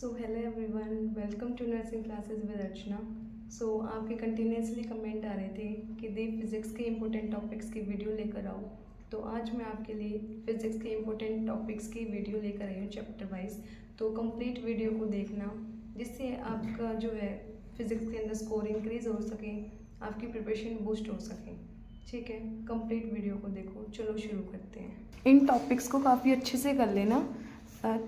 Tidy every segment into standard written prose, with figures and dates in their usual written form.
Hello everyone, welcome to nursing classes with Archana. आपके continuously comment आ रहे थे कि दीप फिज़िक्स के इम्पोर्टेंट टॉपिक्स की वीडियो लेकर आओ। तो आज मैं आपके लिए फ़िज़िक्स के इम्पोर्टेंट टॉपिक्स की वीडियो लेकर आई हूँ चैप्टर वाइज। तो कंप्लीट वीडियो को देखना, जिससे आपका जो है फ़िज़िक्स के अंदर स्कोर इंक्रीज़ हो सके, आपकी प्रिपरेशन बूस्ट हो सके। ठीक है, कंप्लीट वीडियो को देखो। चलो शुरू करते हैं। इन टॉपिक्स को काफ़ी अच्छे से कर लेना,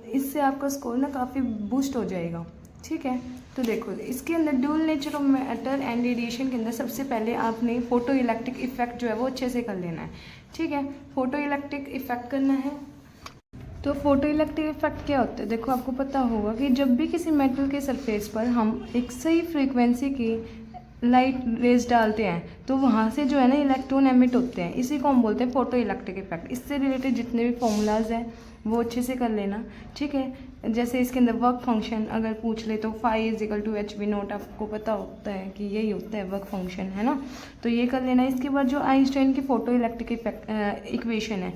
इससे आपका स्कोर ना काफ़ी बूस्ट हो जाएगा। ठीक है, तो देखो इसके अंदर dual nature of matter and radiation के अंदर सबसे पहले आपने फोटो इलेक्ट्रिक इफेक्ट जो है वो अच्छे से कर लेना है। ठीक है, फोटो इलेक्ट्रिक इफेक्ट करना है। तो फोटो इलेक्ट्रिक इफेक्ट क्या होता है, देखो आपको पता होगा कि जब भी किसी मेटल के सरफेस पर हम एक सही फ्रीक्वेंसी की लाइट रेज डालते हैं तो वहाँ से जो है ना इलेक्ट्रॉन एमिट होते हैं, इसी को हम बोलते हैं फोटो इलेक्ट्रिक इफेक्ट। इससे रिलेटेड जितने भी फॉर्मूलाज हैं वो अच्छे से कर लेना। ठीक है, जैसे इसके अंदर वर्क फंक्शन अगर पूछ ले तो phi equal to H V naught, आपको पता होता है कि यही होता है वर्क फंक्शन, है ना। तो ये कर लेना। इसके बाद जो आइंस्टाइन की फोटो इलेक्ट्रिक इक्वेशन है,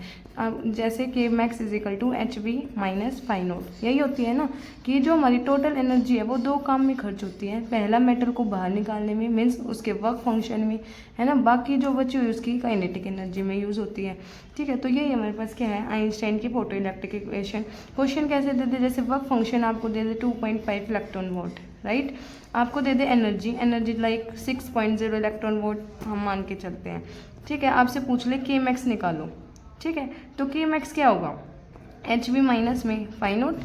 जैसे कि max equal to H V minus phi naught, यही होती है ना कि जो हमारी टोटल एनर्जी है वो दो काम में खर्च होती है। पहला मेटल को बाहर निकालने में, मीन्स उसके वर्क फंक्शन में, है ना। बाकी जो बची हुई उसकी काइनेटिक एनर्जी में यूज़ होती है। ठीक है, तो यही हमारे पास क्या है, आइंस्टाइन की फोटो इलेक्ट्रिक इक्वेशन। क्वेश्चन कैसे दे दे, जैसे वर्क फंक्शन आपको दे दे 2.5 इलेक्ट्रॉन वोल्ट, राइट। आपको दे दे एनर्जी लाइक 6.0 इलेक्ट्रॉन वोल्ट हम मान के चलते हैं। ठीक है, आपसे पूछ ले के मैक्स निकालो। ठीक है, तो के मैक्स क्या होगा, एच वी माइनस में फाई नोट।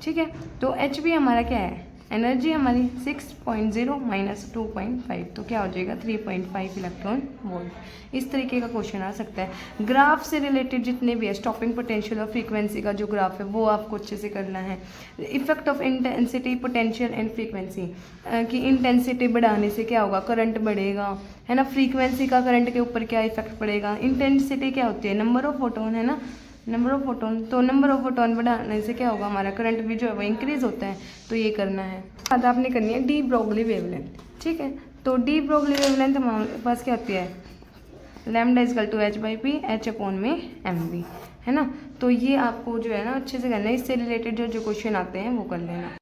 ठीक है, तो एच वी हमारा क्या है, एनर्जी हमारी 6.0 माइनस 2.5, तो क्या हो जाएगा 3.5 इलेक्ट्रॉन वोल्ट। इस तरीके का क्वेश्चन आ सकता है। ग्राफ से रिलेटेड जितने भी है, स्टॉपिंग पोटेंशियल और फ्रीक्वेंसी का जो ग्राफ है वो आपको अच्छे से करना है। Effect of intensity potential and frequency, कि इंटेंसिटी बढ़ाने से क्या होगा, करंट बढ़ेगा, है ना। फ्रीक्वेंसी का करंट के ऊपर क्या इफेक्ट पड़ेगा। इंटेंसिटी क्या होती है, नंबर ऑफ फोटोन, है ना, नंबर ऑफ फोटोन। तो नंबर ऑफ फोटोन बढ़ाने से क्या होगा, हमारा करंट भी जो है वो इंक्रीज होता है। तो ये करना है। बाद आपने करनी है डी ब्रोगली वेवलेंथ। ठीक है, तो डी ब्रोगली वेवलेंथ हमारे पास क्या होती है, lambda equal to H by P, H upon में एम वी, है ना। तो ये आपको जो है ना अच्छे से करना है। इससे रिलेटेड जो जो क्वेश्चन आते हैं वो कर लेना।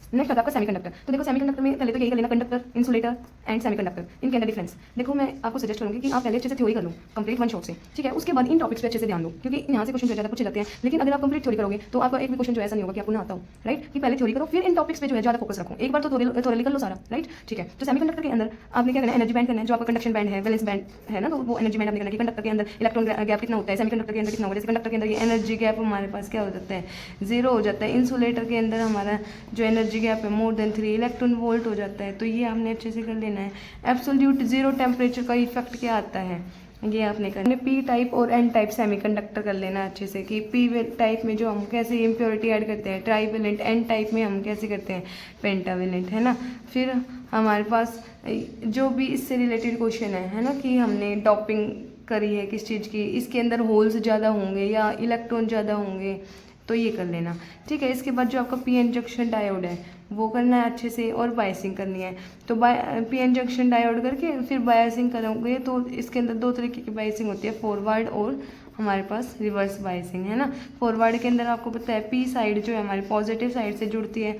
नेक्स्ट आता है आपका सेमीकंडक्टर। तो देखो सेमीकंडक्टर में पहले तो यही कर लेना, कंडक्टर, इंसुलेटर एंड सेमीकंडक्टर, इनके अंदर डिफरेंस। देखो मैं आपको सजेस्ट करूंगी कि आप पहले अच्छे से थ्योरी कर लो कंप्लीट वन शॉट से। ठीक है, उसके बाद इन टॉपिक्स पे अच्छे से ध्यान दो, क्योंकि यहाँ से क्वेश्चन ज़्यादा पूछे जाते हैं। लेकिन अगर आप कंप्लीट थ्योरी करोगे तो आपका एक भी क्वेश्चन जो ऐसा नहीं होगा कि आपको ना आता हो, राइट। कि पहले थ्योरी करो, फिर इन टॉपिक्स पे जो है ज़्यादा फोकस रखो। एक बार तो थ्योरी कर लो सारा, राइट। ठीक है, तो सेमीकंडक्टर के अंदर आपने क्या करना है, एनर्जी बैंड करना है। जो आपका कंडक्शन बैंड है, वैलेंस बैंड है ना, तो वो एनर्जी बैंड आपने करना है कि कंडक्टर के अंदर इलेक्ट्रॉन गैप कितना होता है, सेमीकंडक्टर के अंदर कितना होगा। जैसे कंडक्टर के अंदर ये एनर्जी गैप हमारे पास क्या हो जाता है, 0 हो जाता है। इंसुलेटर के अंदर हमारा जो एनर्जी गैप है मोर देन 3 इलेक्ट्रॉन वोल्ट हो जाता है। तो ये हमने अच्छे से कर लेना है। एब्सोल्यूट जीरो टेम्परेचर का इफेक्ट क्या आता है, ये आपने करना। पी टाइप और एन टाइप सेमीकंडक्टर कर लेना अच्छे से, कि पी टाइप में जो हम कैसे इम्प्योरिटी ऐड करते हैं, ट्राईवेलेंट। एन टाइप में हम कैसे करते हैं, पेंटावेलेंट, है ना। फिर हमारे पास जो भी इससे रिलेटेड क्वेश्चन है ना, कि हमने डॉपिंग करी है किस चीज़ की, इसके अंदर होल्स ज़्यादा होंगे या इलेक्ट्रॉन ज़्यादा होंगे, तो ये कर लेना। ठीक है, इसके बाद जो आपका पी एन जंक्शन डायोड है वो करना है अच्छे से, और बायसिंग करनी है। तो पी एन जंक्शन डायोड करके फिर बायसिंग करोगे तो इसके अंदर दो तरीके की बायसिंग होती है, फॉरवर्ड और हमारे पास रिवर्स बायसिंग, है ना। फॉरवर्ड के अंदर आपको पता है पी साइड जो है हमारी पॉजिटिव साइड से जुड़ती है,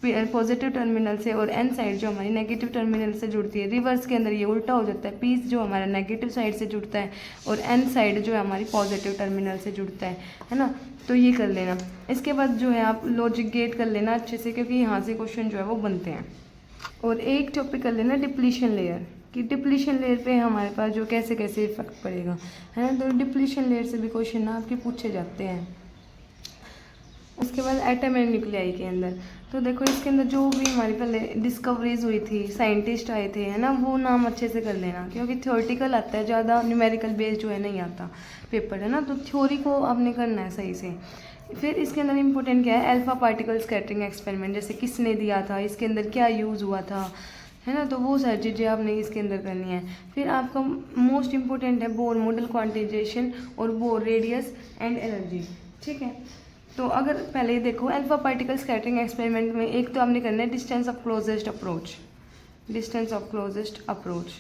पॉजिटिव टर्मिनल से, और एन साइड जो हमारी नेगेटिव टर्मिनल से जुड़ती है। रिवर्स के अंदर ये उल्टा हो जाता है, पी जो हमारा नेगेटिव साइड से जुड़ता है और एन साइड जो है हमारी पॉजिटिव टर्मिनल से जुड़ता है ना। तो ये कर लेना। इसके बाद जो है आप लॉजिक गेट कर लेना अच्छे से, क्योंकि यहाँ से क्वेश्चन जो है वो बनते हैं। और एक टॉपिक कर लेना डिप्लीशन लेयर, कि डिप्लीशन लेयर पे हमारे पास जो कैसे कैसे इफेक्ट पड़ेगा, है ना। तो डिप्लीशन लेयर से भी क्वेश्चन ना आपके पूछे जाते हैं। उसके बाद एटम एंड न्यूक्लियाई के अंदर, तो देखो इसके अंदर जो भी हमारी पहले डिस्कवरीज हुई थी, साइंटिस्ट आए थे, है ना, वो नाम अच्छे से कर लेना, क्योंकि थ्योरेटिकल आता है ज़्यादा, न्यूमेरिकल बेस्ड जो है नहीं आता पेपर, है ना। तो थ्योरी को आपने करना है सही से। फिर इसके अंदर इंपॉर्टेंट क्या है, अल्फा पार्टिकल स्कैटरिंग एक्सपेरिमेंट, जैसे किसने दिया था, इसके अंदर क्या यूज़ हुआ था, है ना। तो वो सारी चीज़ें आपने इसके अंदर करनी है। फिर आपका मोस्ट इंपॉर्टेंट है बोर मॉडल क्वांटिजेशन और बोर रेडियस एंड एनर्जी। ठीक है, तो अगर पहले देखो अल्फा पार्टिकल स्कैटरिंग एक्सपेरिमेंट में एक तो आपने करना है distance of closest approach, distance of closest approach.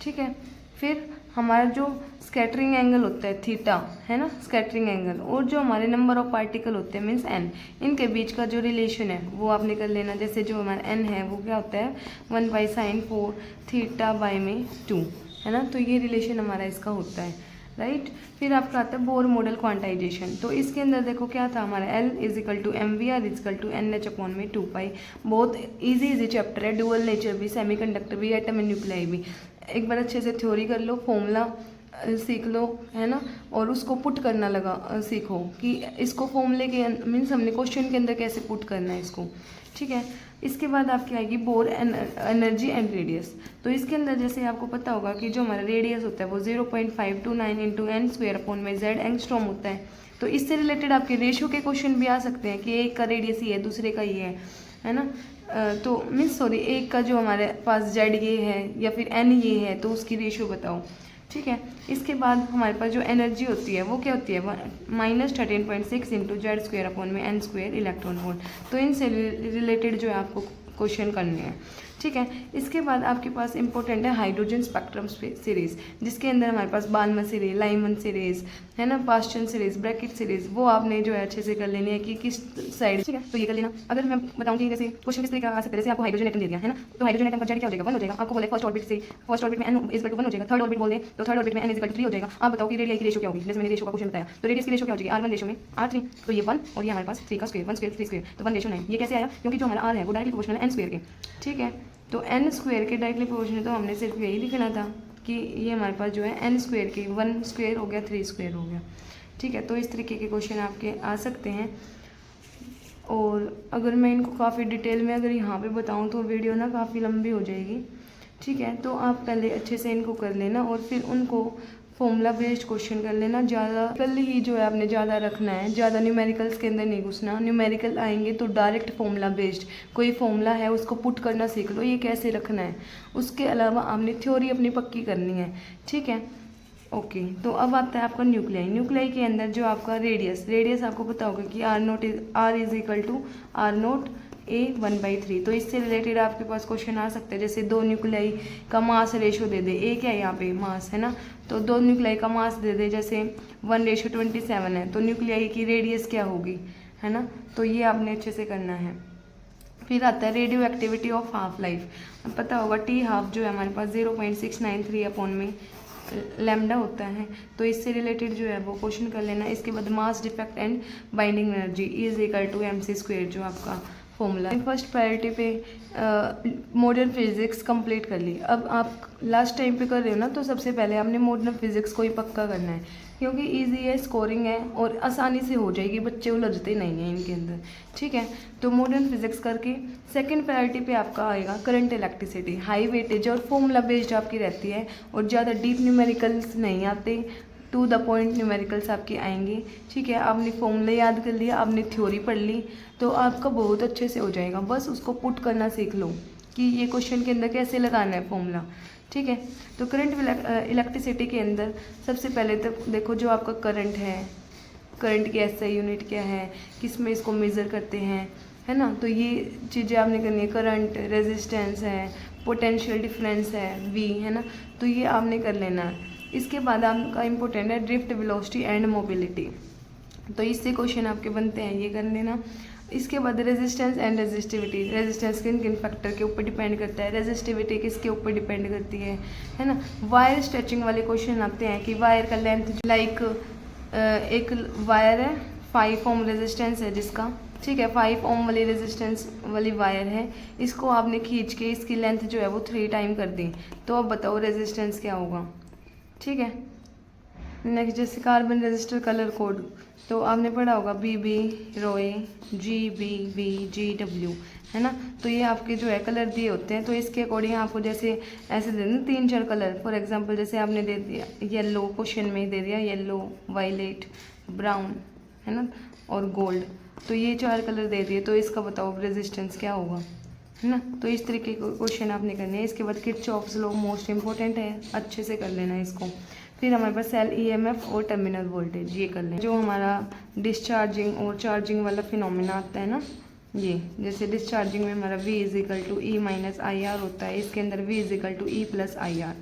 ठीक है, फिर हमारा जो स्कैटरिंग एंगल होता है थीटा, है ना, स्कैटरिंग एंगल, और जो हमारे नंबर ऑफ पार्टिकल होते हैं मीन्स एन, इनके बीच का जो रिलेशन है वो आपने कर लेना। जैसे जो हमारा एन है वो क्या होता है 1/sin4 थीटा बाय में 2, है ना, तो ये रिलेशन हमारा इसका होता है, राइट। फिर आपका आता है बोर मॉडल क्वांटाइजेशन। तो इसके अंदर देखो क्या था हमारा L = mvr = NH/2π। बहुत इजी चैप्टर है, डुअल नेचर भी, सेमीकंडक्टर भी, एटम एंड न्यूक्लियाई भी। एक बार अच्छे से थ्योरी कर लो, फॉर्मूला सीख लो, है ना, और उसको पुट करना सीखो कि इसको फॉर्मूले के मीन्स हमने क्वेश्चन के अंदर कैसे पुट करना है इसको, ठीक है। इसके बाद आपकी आएगी बोर एनर्जी एंड रेडियस। तो इसके अंदर जैसे आपको पता होगा कि जो हमारा रेडियस होता है वो 0.529 × n² Z एंगस्ट्रॉम होता है। तो इससे रिलेटेड आपके रेशियो के क्वेश्चन भी आ सकते हैं कि एक का रेडियस ये है, दूसरे का ये है ना। तो मीन्स सॉरी, एक का जो हमारे पास Z ये है या फिर N ये है तो उसकी रेशियो बताओ, ठीक है। इसके बाद हमारे पास जो एनर्जी होती है वो क्या होती है -13.6 × Z² इलेक्ट्रॉन वोल्ट। तो इनसे रिलेटेड जो है आपको क्वेश्चन करने हैं, ठीक है। इसके बाद आपके पास इंपॉर्टेंट है हाइड्रोजन स्पेक्ट्रम सीरीज, जिसके अंदर हमारे पास बालमर सीरीज, लाइमन सीरीज, है ना, पास्चन सीरीज, ब्रैकेट सीरीज, वो आपने जो है अच्छे से कर लेनी है कि किस साइड, ठीक है। तो ये कर लेना। अगर मैं बताऊँ कि जैसे क्वेश्चन किस तरीके का आ सकता है, जैसे आपको हाइड्रोजन एटम दे दिया है ना, तो हाइड्रोजन एटम का जेड क्या हो जाएगा 1 हो जाएगा। आपको बोले फर्स्ट ऑर्बिट से फर्स्ट ऑर्बिट में n = 1 हो जाएगा, थर्ड ऑर्बिट बोल दे तो थर्ड ऑर्बिट में n = 3 हो जाएगा। आप बताओ कि रेडियस की रेशियो क्या होगी। जैसे मैंने रेशियो का क्वेश्चन बताया, तो रेडियस की रेशियो क्या हो जाएगी R1 रेशियो में R3, तो ये 1 और ये हमारे पास 3 का स्क्वायर 1 स्क्वायर 3 स्क्वायर, तो 1:9। ये कैसे आया, क्योंकि जो हमारा R है वो डायरेक्टली प्रोपोर्शनल है n² के, ठीक है। तो n² के डायरेक्टली प्रोपोर्शनल, तो हमने सिर्फ यही लिखना था कि ये हमारे पास जो है n² के 1² हो गया 3² हो गया, ठीक है। तो इस तरीके के क्वेश्चन आपके आ सकते हैं। और अगर मैं इनको काफ़ी डिटेल में अगर यहाँ पे बताऊँ तो वीडियो ना काफ़ी लंबी हो जाएगी, ठीक है। तो आप पहले अच्छे से इनको कर लेना और फिर उनको फॉर्मूला बेस्ड क्वेश्चन कर लेना। ज़्यादा कल ही जो है आपने ज़्यादा रखना है, ज़्यादा न्यूमेरिकल्स के अंदर नहीं घुसना। न्यूमेरिकल आएंगे तो डायरेक्ट फॉर्मूला बेस्ड, कोई फॉर्मूला है उसको पुट करना सीख लो, ये कैसे रखना है। उसके अलावा आपने थ्योरी अपनी पक्की करनी है, ठीक है। ओके, तो अब आता है आपका न्यूक्लियाई। न्यूक्लियाई के अंदर जो आपका रेडियस आपको पता होगा कि R = A 1/3। तो इससे रिलेटेड आपके पास क्वेश्चन आ सकते हैं। जैसे दो न्यूक्लियाई का मास रेशो दे दे, ए क्या है यहाँ पे मास, है ना, तो दो न्यूक्लियाई का मास दे दे, जैसे 1:27 है, तो न्यूक्लियाई की रेडियस क्या होगी, है ना। तो ये आपने अच्छे से करना है। फिर आता है radio activity of half life. पता होगा T½ जो है हमारे पास 0.693 लैम्डा होता है। तो इससे रिलेटेड जो है वो क्वेश्चन कर लेना। इसके बाद mass defect and binding energy = mc², जो आपका फॉर्मूला। फर्स्ट प्रायोरिटी पे मॉडर्न फिजिक्स कंप्लीट कर ली। अब आप लास्ट टाइम पे कर रहे हो ना, तो सबसे पहले आपने मॉडर्न फिजिक्स को ही पक्का करना है, क्योंकि इजी है, स्कोरिंग है और आसानी से हो जाएगी, बच्चे उलझते नहीं हैं इनके अंदर, ठीक है। तो मॉडर्न फिजिक्स करके सेकंड प्रायोरिटी पे आपका आएगा करंट इलेक्ट्रिसिटी। हाई वेटेज और फॉर्मूला बेस्ड आपकी रहती है और ज़्यादा डीप न्यूमेरिकल्स नहीं आते, टू द पॉइंट न्यूमेरिकल्स आपके आएंगे, ठीक है। आपने फॉर्मूला याद कर लिया, आपने थ्योरी पढ़ ली, तो आपका बहुत अच्छे से हो जाएगा। बस उसको पुट करना सीख लो कि ये क्वेश्चन के अंदर कैसे लगाना है फॉर्मूला, ठीक है। तो करंट इलेक्ट्रिसिटी के अंदर सबसे पहले तो देखो जो आपका करंट है, करंट की एसआई यूनिट क्या है, किस में इसको मेज़र करते हैं, है ना। तो ये चीज़ें आपने करनी है। करंट, रेजिस्टेंस है, पोटेंशियल डिफरेंस है V, है ना, तो ये आपने कर लेना है। इसके बाद आपका इम्पोर्टेंट है ड्रिफ्ट वेलोसिटी एंड मोबिलिटी। तो इससे क्वेश्चन आपके बनते हैं, ये कर लेना। इसके बाद रेजिस्टेंस एंड रेजिस्टिविटी। रेजिस्टेंस किन किन फैक्टर के ऊपर डिपेंड करता है, रेजिस्टिविटी किसके ऊपर डिपेंड करती है ना। वायर स्ट्रेचिंग वाले क्वेश्चन आते हैं कि वायर का लेंथ, लाइक एक वायर है 5 ओम रेजिस्टेंस है जिसका, ठीक है, 5 ओम वाली रेजिस्टेंस वाली वायर है, इसको आपने खींच के इसकी लेंथ जो है वो 3 टाइम कर दी, तो अब बताओ रेजिस्टेंस क्या होगा, ठीक है। नेक्स्ट जैसे कार्बन रजिस्टर कलर कोड, तो आपने पढ़ा होगा BB ROE GBB GW, है ना। तो ये आपके जो है कलर दिए होते हैं, तो इसके अकॉर्डिंग आपको जैसे ऐसे दे देना 3-4 कलर। फॉर एग्जांपल जैसे आपने दे दिया येलो, क्वेश्चन में दे दिया येलो, वायलेट, ब्राउन, है ना, और गोल्ड, तो ये 4 कलर दे दिए, तो इसका बताओ रेजिस्टेंस क्या होगा, है ना। तो इस तरीके के क्वेश्चन आपने करने हैं। इसके बाद किरचॉफ्स लॉ मोस्ट इंपॉर्टेंट है, अच्छे से कर लेना है इसको। फिर हमारे पास सेल EMF और टर्मिनल वोल्टेज, ये कर लें। जो हमारा डिस्चार्जिंग और चार्जिंग वाला फिनोमिना आता है ना, ये जैसे डिस्चार्जिंग में हमारा V = E - IR होता है, इसके अंदर V = E + IR।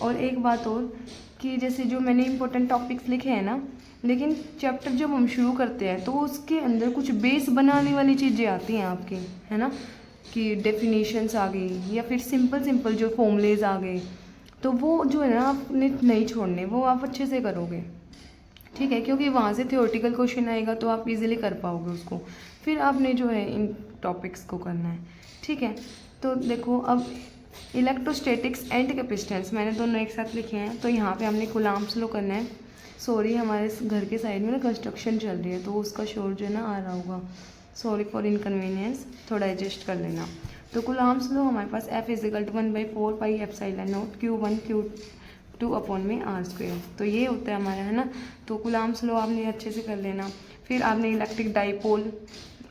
और एक बात और कि जैसे जो मैंने इम्पोर्टेंट टॉपिक्स लिखे हैं ना, लेकिन चैप्टर जब हम शुरू करते हैं तो उसके अंदर कुछ बेस बनाने वाली चीज़ें आती हैं आपकी, है ना, कि डेफिनेशंस आ गई या फिर सिंपल जो फॉर्मूलेज आ गए, तो वो जो है ना आपने नहीं छोड़ने, वो आप अच्छे से करोगे, ठीक है, क्योंकि वहाँ से थियोरेटिकल क्वेश्चन आएगा तो आप इजीली कर पाओगे उसको। फिर आपने जो है इन टॉपिक्स को करना है, ठीक है। तो देखो अब इलेक्ट्रोस्टैटिक्स एंड कैपेसिटेंस मैंने दोनों एक साथ लिखे हैं, तो यहाँ पे हमने कूलम्ब्स लो करना है। सॉरी, हमारे घर के साइड में ना कंस्ट्रक्शन चल रही है तो उसका शोर जो है ना आ रहा होगा, सॉरी फॉर इनकन्वीनियंस, थोड़ा एडजस्ट कर लेना। तो कूलम्ब्स लो हमारे पास F = 1/4 pi epsilon not Q1 Q2 upon में R², तो ये होता है हमारा, है ना। तो कूलम्ब्स लो आपने अच्छे से कर लेना। फिर आपने electric dipole,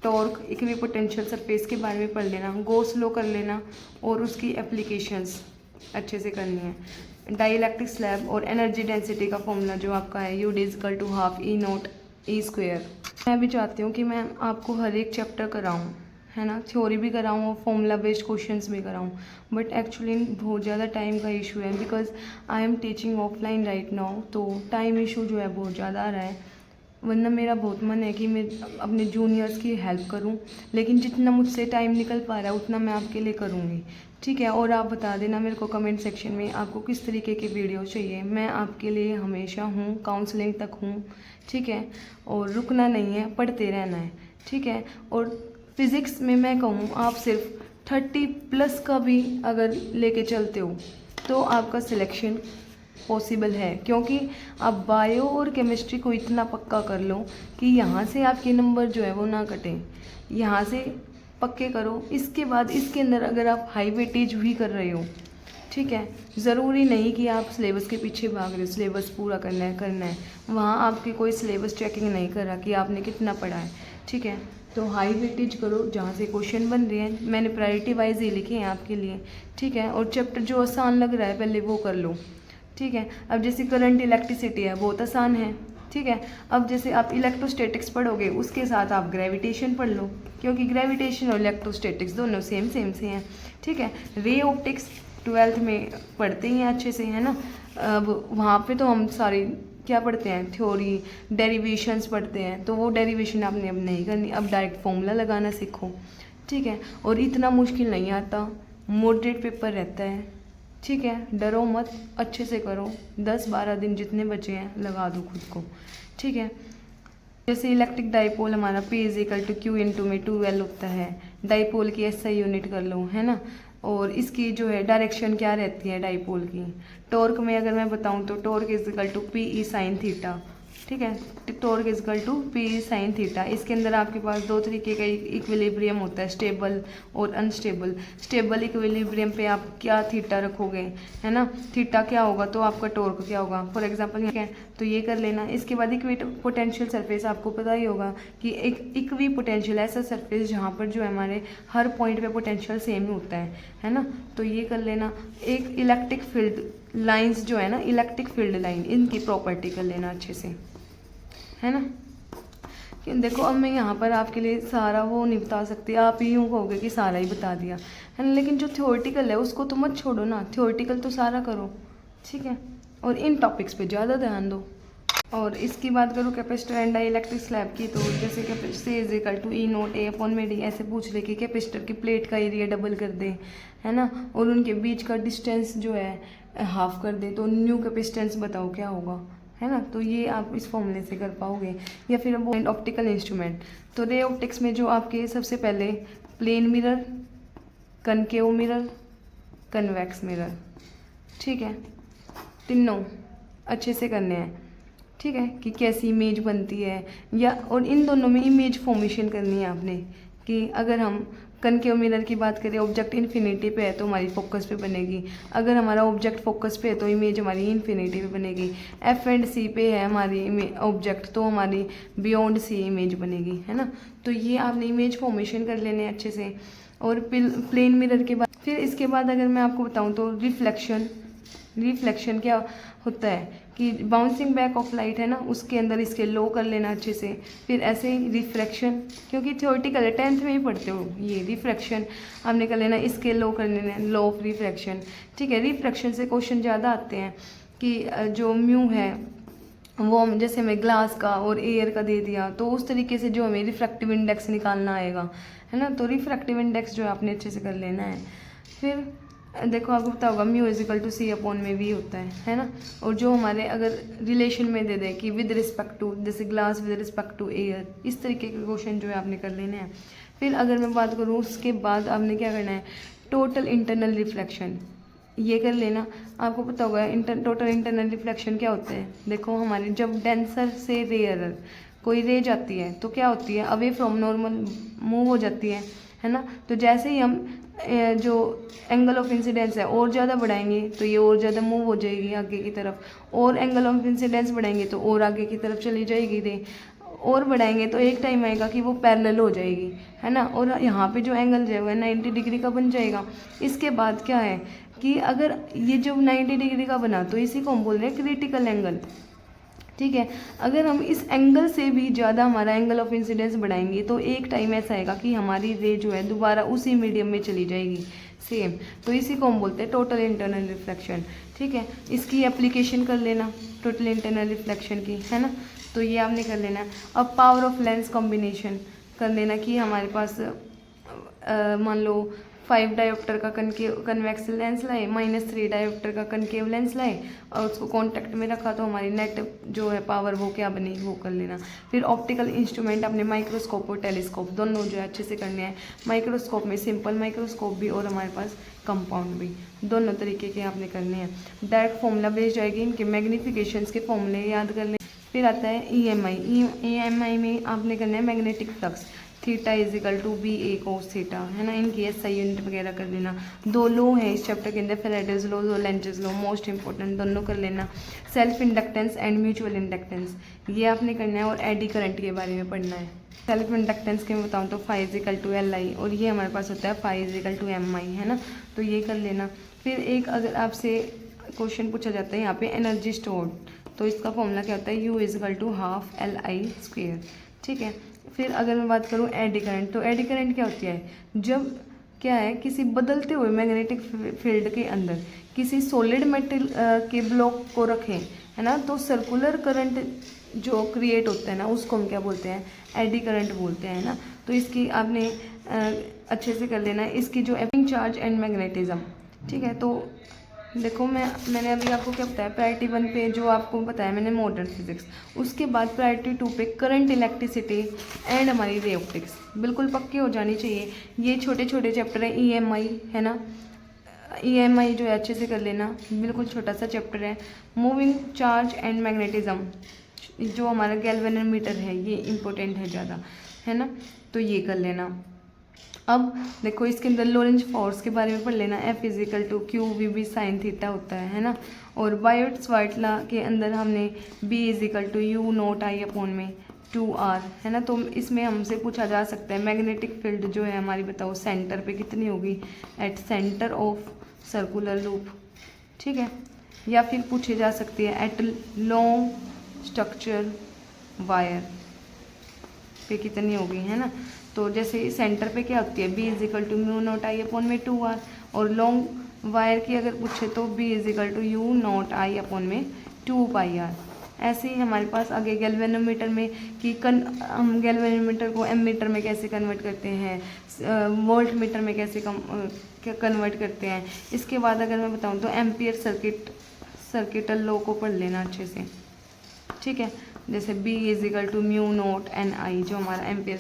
torque, equipotential surface के बारे में पढ़ लेना, गॉस लॉ कर लेना और उसकी एप्लीकेशंस अच्छे से करनी है। डाइइलेक्ट्रिक स्लैब और एनर्जी डेंसिटी का फॉर्मूला जो आपका है U = ½ E0 E²। मैं भी चाहती हूँ कि मैं आपको हर एक चैप्टर कराऊँ, है ना, थ्योरी भी कराऊँ और फॉर्मूला बेस्ड क्वेश्चंस भी कराऊँ, बट एक्चुअली बहुत ज़्यादा टाइम का इशू है, because I am teaching offline right now, तो टाइम इशू जो है बहुत ज़्यादा आ रहा है। वरना मेरा बहुत मन है कि मैं अपने जूनियर्स की हेल्प करूं, लेकिन जितना मुझसे टाइम निकल पा रहा है उतना मैं आपके लिए करूंगी, ठीक है। और आप बता देना मेरे को कमेंट सेक्शन में आपको किस तरीके की वीडियो चाहिए, मैं आपके लिए हमेशा हूँ, काउंसलिंग तक हूँ, ठीक है। और रुकना नहीं है, पढ़ते रहना है, ठीक है। और फिज़िक्स में मैं कहूँ आप सिर्फ 30+ का भी अगर लेके चलते हो तो आपका सिलेक्शन पॉसिबल है, क्योंकि आप बायो और केमिस्ट्री को इतना पक्का कर लो कि यहाँ से आपके नंबर जो है वो ना कटें, यहाँ से पक्के करो। इसके बाद इसके अंदर अगर आप हाई वेटेज भी कर रहे हो, ठीक है, ज़रूरी नहीं कि आप सिलेबस के पीछे भाग रहे हो, सिलेबस पूरा करना है, वहाँ आपकी कोई सिलेबस चेकिंग नहीं कर रहा कि आपने कितना पढ़ा है, ठीक है। तो हाई वेटेज करो जहाँ से क्वेश्चन बन रहे हैं, मैंने प्रायोरिटी वाइज ये लिखे हैं आपके लिए, ठीक है। और चैप्टर जो आसान लग रहा है पहले वो कर लो, ठीक है। अब जैसे करंट इलेक्ट्रिसिटी है, बहुत आसान है, ठीक है। अब जैसे आप इलेक्ट्रोस्टैटिक्स पढ़ोगे उसके साथ आप ग्रेविटेशन पढ़ लो, क्योंकि ग्रेविटेशन और इलेक्ट्रोस्टैटिक्स दोनों सेम से हैं, ठीक है। रे ऑप्टिक्स 12th में पढ़ते ही हैं अच्छे से, है ना। अब वहाँ पे तो हम सारी क्या पढ़ते हैं, थ्योरी, डेरिवेशंस पढ़ते हैं, तो वो डेरिवेशन आपने अब नहीं करनी, अब डायरेक्ट फॉर्मूला लगाना सीखो, ठीक है। और इतना मुश्किल नहीं आता, मॉडरेट पेपर रहता है, ठीक है। डरो मत, अच्छे से करो, 10-12 दिन जितने बचे हैं लगा दो खुद को, ठीक है। जैसे इलेक्ट्रिक डाइपोल हमारा P = Q × 2L होता है, डाइपोल की SI यूनिट कर लो, है ना। और इसकी जो है डायरेक्शन क्या रहती है डाइपोल की। टॉर्क में अगर मैं बताऊं तो टॉर्क = PE sin θ, ठीक है। Torque = PE sin θ। इसके अंदर आपके पास दो तरीके का इक्विलिब्रियम होता है, स्टेबल और अनस्टेबल। स्टेबल इक्विलिब्रियम पे आप क्या थीटा रखोगे, है ना, थीटा क्या होगा तो आपका टॉर्क क्या होगा, फॉर एग्जांपल है, तो ये कर लेना। इसके बाद इक्विपोटेंशियल सरफेस, आपको पता ही होगा कि एक इक्विपोटेंशियल ऐसा सरफेस जहाँ पर जो है हमारे हर पॉइंट पे पोटेंशियल सेम ही होता है ना, तो ये कर लेना। एक इलेक्ट्रिक फील्ड लाइंस जो है ना, इलेक्ट्रिक फील्ड लाइन, इनकी प्रॉपर्टी कर लेना अच्छे से, है ना। कि देखो अब मैं यहाँ पर आपके लिए सारा वो नहीं बता सकती, आप ही यूँ कहोगे कि सारा ही बता दिया, है ना। लेकिन जो थ्योरेटिकल है उसको तो मत छोड़ो ना, थ्योरेटिकल तो सारा करो, ठीक है। और इन टॉपिक्स पे ज़्यादा ध्यान दो। और इसकी बात करूँ कैपेसिटर एंड डाइइलेक्ट्रिक स्लैब की, तो जैसे C = E0 A/d ऐसे पूछ ले कि कैपेसिटर की प्लेट का एरिया डबल कर दे, है ना, और उनके बीच का डिस्टेंस जो है हाफ कर दे, तो न्यू कैपेसिटेंस बताओ क्या होगा, है ना। तो ये आप इस फॉर्मूले से कर पाओगे। या फिर वो ऑप्टिकल इंस्ट्रूमेंट, तो रे ऑप्टिक्स में जो आपके सबसे पहले plane mirror, concave mirror, convex mirror, ठीक है, तीनों अच्छे से करने हैं, ठीक है, कि कैसी इमेज बनती है, या और इन दोनों में इमेज फॉर्मेशन करनी है आपने, कि अगर हम कनकेव मिरर की बात करें, ऑब्जेक्ट इन्फिनिटी पे है तो हमारी फोकस पे बनेगी, अगर हमारा ऑब्जेक्ट फोकस पे है तो इमेज हमारी इन्फिनिटी पे बनेगी, F एंड C पे है हमारी ऑब्जेक्ट तो हमारी बियॉन्ड C इमेज बनेगी, है ना। तो ये आपने इमेज फॉर्मेशन कर लेने अच्छे से। और प्लेन मिरर के बाद फिर इसके बाद अगर मैं आपको बताऊँ तो रिफ्लेक्शन क्या होता है, कि बाउंसिंग बैक ऑफ लाइट है ना, उसके अंदर इसके लो कर लेना अच्छे से। फिर ऐसे ही रिफ्रैक्शन, क्योंकि थ्योरेटिकल है, 10th में ही पढ़ते हो ये रिफ्रैक्शन, आपने कर लेना इसके लो कर लेना, लॉ ऑफ रिफ्रैक्शन। ठीक है, रिफ्रैक्शन से क्वेश्चन ज़्यादा आते हैं कि जो म्यू है वो जैसे हमें ग्लास का और एयर का दे दिया, तो उस तरीके से जो हमें रिफ्रैक्टिव इंडेक्स निकालना आएगा, है ना। तो रिफ्रैक्टिव इंडेक्स जो है आपने अच्छे से कर लेना है। फिर देखो आपको पता होगा mu equal to C upon में भी होता है ना। और जो हमारे अगर रिलेशन में दे दें कि विद रिस्पेक्ट टू, जैसे glass with respect to air, इस तरीके के क्वेश्चन जो है आपने कर लेने हैं। फिर अगर मैं बात करूँ उसके बाद आपने क्या करना है, टोटल इंटरनल रिफ्लेक्शन, ये कर लेना। आपको पता होगा टोटल इंटरनल रिफ्लेक्शन क्या होता है। देखो हमारे जब डेंसर से रेयरर कोई रे जाती है तो क्या होती है, अवे फ्रॉम नॉर्मल मूव हो जाती है ना। तो जैसे ही हम जो एंगल ऑफ इंसिडेंस है और ज़्यादा बढ़ाएंगे तो ये और ज़्यादा मूव हो जाएगी आगे की तरफ, और एंगल ऑफ इंसिडेंस बढ़ाएंगे तो और आगे की तरफ चली जाएगी रे, और बढ़ाएंगे तो एक टाइम आएगा कि वो पैरेलल हो जाएगी, है ना। और यहाँ पे जो एंगल जो है 90 डिग्री का बन जाएगा। इसके बाद क्या है कि अगर ये जो 90 डिग्री का बना तो इसी को हम बोल रहे हैं क्रिटिकल एंगल। ठीक है, अगर हम इस एंगल से भी ज़्यादा हमारा एंगल ऑफ इंसिडेंस बढ़ाएंगे तो एक टाइम ऐसा आएगा कि हमारी रे जो है दोबारा उसी मीडियम में चली जाएगी सेम। तो इसी को हम बोलते हैं टोटल इंटरनल रिफ्लेक्शन। ठीक है, इसकी एप्लीकेशन कर लेना टोटल इंटरनल रिफ्लेक्शन की, है ना। तो ये आपने कर लेना। अब पावर ऑफ लेंस कॉम्बिनेशन कर लेना कि हमारे पास मान लो 5 डायोप्टर का कन्वेक्स लेंस लाए, -3 डायोप्टर का कनकेव लेंस लाए और उसको कांटेक्ट में रखा, तो हमारी नेट जो है पावर वो क्या बनी वो कर लेना। फिर ऑप्टिकल इंस्ट्रूमेंट अपने माइक्रोस्कोप और टेलीस्कोप दोनों जो है अच्छे से करने हैं। माइक्रोस्कोप में सिंपल माइक्रोस्कोप भी और हमारे पास कंपाउंड भी, दोनों तरीके के आपने करने हैं। डायरेक्ट फॉर्मूला बेस्ड जाएगी, इनके मैग्निफिकेशंस के फॉर्मूले याद कर लें। फिर आता है EMI में आपने करना है magnetic flux, theta equal to BA cos theta, है ना। इनकी SI यूनिट वगैरह कर लेना। 2 लो है इस चैप्टर के अंदर, फैराडेज लॉ और लेंजेस लॉ, मोस्ट इंपॉर्टेंट, दोनों कर लेना। Self inductance and mutual inductance ये आपने करना है, और एडी करंट के बारे में पढ़ना है। सेल्फ इंडक्टेंस के मैं बताऊँ तो φ इजिकल टू LI, और ये हमारे पास होता है φ इजिकल टू MI, है ना। तो ये कर लेना। फिर एक अगर आपसे क्वेश्चन पूछा जाता है यहाँ पे एनर्जी स्टोर्ड, तो इसका फॉर्मूला क्या होता है, U इजिकल टू ½ LI²। ठीक है, फिर अगर मैं बात करूँ एडी करंट, तो एडी करंट क्या होती है, जब क्या है किसी बदलते हुए मैग्नेटिक फील्ड के अंदर किसी सॉलिड मेटल के ब्लॉक को रखें, है ना, तो सर्कुलर करंट जो क्रिएट होता है ना उसको हम क्या बोलते हैं, एडी करंट बोलते हैं ना। तो इसकी आपने अच्छे से कर लेना है, इसकी जो चार्ज एंड मैग्नेटिज्म। ठीक है, तो देखो मैंने अभी आपको क्या बताया, प्रायोरिटी 1 पे जो आपको बताया मैंने मॉडर्न फिजिक्स, उसके बाद प्रायोरिटी 2 पे करंट, इलेक्ट्रिसिटी एंड हमारी रे ऑप्टिक्स बिल्कुल पक्के हो जानी चाहिए। ये छोटे छोटे चैप्टर है, EMI है ना, EMI जो है अच्छे से कर लेना, बिल्कुल छोटा सा चैप्टर है। मूविंग चार्ज एंड मैग्नेटिज्म जो हमारा गैल्वेनोमीटर है ये इम्पोर्टेंट है ज़्यादा, है ना, तो ये कर लेना। अब देखो इसके अंदर लोरेंज फोर्स के बारे में पढ़ लेना, F is equal to QVB sine theta होता है ना। और बायोट-सावर्त लॉ के अंदर हमने B equal to U0I upon में 2R, है ना। तो इसमें हमसे पूछा जा सकता है मैग्नेटिक फील्ड जो है हमारी बताओ सेंटर पे कितनी होगी, at centre of circular loop. ठीक है, या फिर पूछी जा सकती है एट लॉन्ग स्ट्रक्चर वायर पे कितनी होगी, है ना। तो जैसे सेंटर पे क्या होती है, B equal to μ0I upon में 2R, और लॉन्ग वायर की अगर पूछे तो B equal to U0I upon में 2πR। ऐसे ही हमारे पास आगे गैल्वेनोमीटर में कि हम गैल्वेनोमीटर को एमीटर में कैसे कन्वर्ट करते हैं, वोल्ट मीटर में कैसे कन्वर्ट करते हैं। इसके बाद अगर मैं बताऊँ तो एम्पियर सर्किटल लॉ को पढ़ लेना अच्छे से। ठीक है, जैसे B इजिकल टू μ0NI जो हमारा एम्पियर